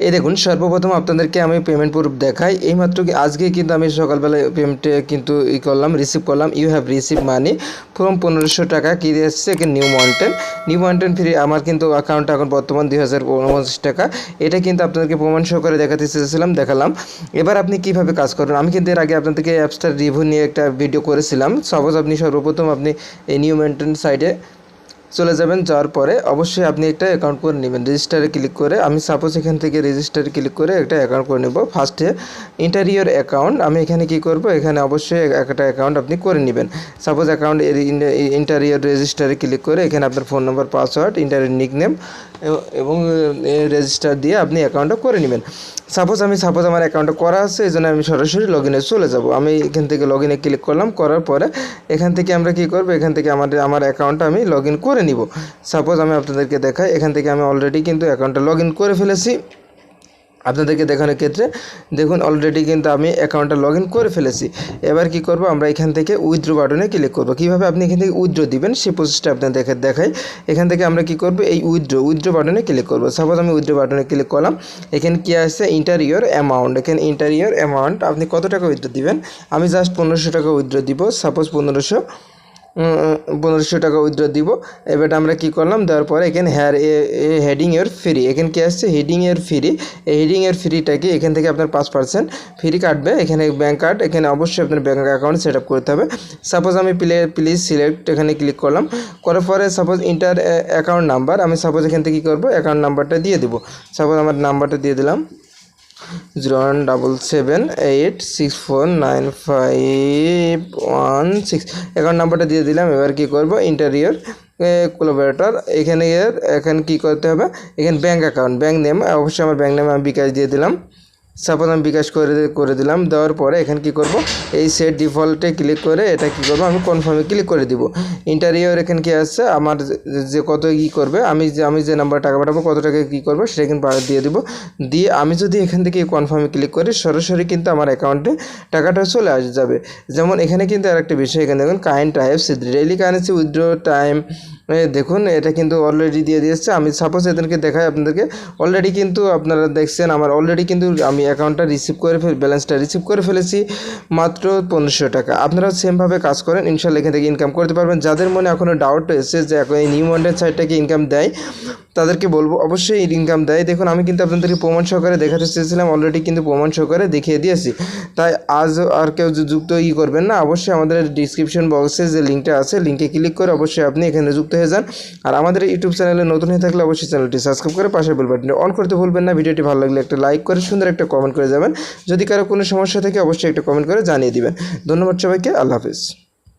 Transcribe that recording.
এই দেখুন সর্বপ্রথম আপনাদেরকে আমি পেমেন্ট প্রুফ দেখাই। এইমাত্র আজকে কিন্তু আমি সকালবেলায় পেমেন্টে কিন্তু রিসিভ করলাম। You have receive money from 1500 টাকা কি দিয়েছে নিউ মাউন্টেন ফ্রি। আমার কিন্তু অ্যাকাউন্ট এখন বর্তমান 2049 টাকা। এটা কিন্তু আপনাদেরকে প্রমাণ সহকারে দেখাতে চেয়েছিলাম, দেখালাম। এবার আপনি কিভাবে কাজ করবেন, আমি কিন্তু এর আগে আপনাদেরকে অ্যাপসটার রিভিউ নিয়ে একটা ভিডিও করেছিলাম। সাপোজ আপনি সর্বপ্রথম আপনি এই নিউ মাউন্টেন সাইডে চলে যাবেন, যাওয়ার পরে অবশ্যই আপনি একটা অ্যাকাউন্ট করে নেবেন। রেজিস্টারে ক্লিক করে আমি সাপোজ এখান থেকে রেজিস্টারে ক্লিক করে একটা অ্যাকাউন্ট করে নেব। ফার্স্টে ইন্টারিয়র অ্যাকাউন্ট আমি এখানে কি করব, এখানে অবশ্যই একটা অ্যাকাউন্ট আপনি করে নেবেন। সাপোজ অ্যাকাউন্ট ইন্টারিয়র রেজিস্টারে ক্লিক করে এখানে আপনার phone number, password, interior nickname এবং রেজিস্টার দিয়ে আপনি অ্যাকাউন্টটা করে নেবেন। সাপোজ আমার অ্যাকাউন্টটা করা আছে, এই জন্য আমি সরাসরি লগ ইনে চলে যাব। আমি এখান থেকে লগ ইনে ক্লিক করলাম, করার পরে এখান থেকে আমরা কী করবো, এখান থেকে আমার অ্যাকাউন্টটা আমি লগ ইন করে নিব। সাপোজ আমি আপনাদেরকে দেখাই, এখান থেকে আমি অলরেডি কিন্তু অ্যাকাউন্টটা লগ ইন করে ফেলেছি। আপনাদেরকে দেখানোর ক্ষেত্রে দেখুন অলরেডি কিন্তু আমি অ্যাকাউন্টটা লগ ইন করে ফেলেছি। এবার কি করব, আমরা এখান থেকে উইথড্র বাটনে ক্লিক করব। কীভাবে আপনি এখান থেকে উইথড্র দিবেন সেই প্রসেসটা আপনাদের দেখাই। এখান থেকে আমরা কি করব, এই উইথড্র বাটনে ক্লিক করব। সাপোজ আমি উইথড্র বাটনে ক্লিক করলাম, এখানে কি আছে ইন্টারিয়র অ্যামাউন্ট। এখানে ইন্টারিয়র অ্যামাউন্ট আপনি কত টাকা উইথড্র দিবেন, আমি জাস্ট 1500 টাকা উইথড্র দিব। সাপোজ 1500 টাকা উইথড্র দিব। এবার আমরা কি করলাম, দেওয়ার পরে এখানে হেডিং এর ফ্রি, এখানে কি আসছে হেডিং এর ফ্রি। এই হেডিং এর ফ্রিটাকে এখান থেকে আপনার 5% ফ্রি কাটবে। এখানে ব্যাঙ্ক কার্ড, এখানে অবশ্যই আপনার ব্যাঙ্ক অ্যাকাউন্ট সেট আপ করতে হবে। সাপোজ আমি প্লিজ সিলেক্ট এখানে ক্লিক করলাম, করার পরে সাপোজ ইন্টার অ্যাকাউন্ট নাম্বার, আমি সাপোজ এখান থেকে কী করবো, অ্যাকাউন্ট নাম্বারটা দিয়ে দেবো। সাপোজ আমার নাম্বারটা দিয়ে দিলাম 01778649516 অ্যাকাউন্ট নাম্বারটা দিয়ে দিলাম। এবার কি করব, ইন্টারিয়র কোলাবোরেটর এখানে কি করতে হবে, এখানে ব্যাঙ্ক অ্যাকাউন্ট, ব্যাঙ্ক নেম, অবশ্যই আমার ব্যাঙ্ক নেম আমি বিকাশ দিয়ে দিলাম। সাপোজ আমি বিকাশ করে দিলাম। দেওয়ার পরে এখানে কি করব, এই সেট ডিফল্টে ক্লিক করে এটা কি করব, আমি কনফার্মে ক্লিক করে দিব। ইন্টারিয়র এখানে কি আসছে আমার যে কত করবে, আমি যে নাম্বার টাকা পাঠাবো কত টাকা কী করবো সেটা কিন্তু দিয়ে দিব। দিয়ে আমি যদি এখান থেকে কনফার্মে ক্লিক করি সরাসরি কিন্তু আমার অ্যাকাউন্টে টাকাটা চলে যাবে। যেমন এখানে কিন্তু আরেকটা বিষয়, এখানে দেখুন current types daily currency withdraw time, দেখুন এটা কিন্তু অলরেডি দিয়ে দিয়েছে। আমি সাপোজ এদেরকে দেখাই আপনাদেরকে, অলরেডি কিন্তু আপনারা দেখছেন আমার অলরেডি কিন্তু আমি অ্যাকাউন্টটা ব্যালেন্সটা রিসিভ করে ফেলেছি মাত্র 1500 টাকা। আপনারা সেমভাবে কাজ করেন, ইনশাল্লাহ এখান থেকে ইনকাম করতে পারবেন। যাদের মনে এখনও ডাউট এসেছে যে এই নিউ মাউন্টেন সাইটটাকে ইনকাম দেয়, তাদেরকে বলবো অবশ্যই ইনকাম দেয়। দেখুন আমি কিন্তু আপনাদেরকে প্রমাণ সহকারে দেখাতে চেয়েছিলাম, অলরেডি কিন্তু প্রমাণ সহকারে দেখিয়ে দিয়েছি। তাই আজ আর কেউ যুক্ত করবেন না, অবশ্যই আমাদের ডিসক্রিপশন বক্সে যে লিঙ্কটা আছে লিঙ্কে ক্লিক করে অবশ্যই আপনি এখানে যুক্ত হয়ে যান। আর আমাদের ইউটিউব চ্যানেলে নতুন হয়ে থাকলে অবশ্যই চ্যানেলটি সাবস্ক্রাইব করে পাশে বেল বাটনটি অন করতে ভুলবেন না। ভিডিওটি ভালো লাগলে একটা লাইক করে সুন্দর একটা কমেন্ট করে যাবেন। যদি কারো কোনো সমস্যা থাকে অবশ্যই একটা কমেন্ট করে জানিয়ে দিবেন। ধন্যবাদ সবাইকে, আল্লাহ হাফিজ।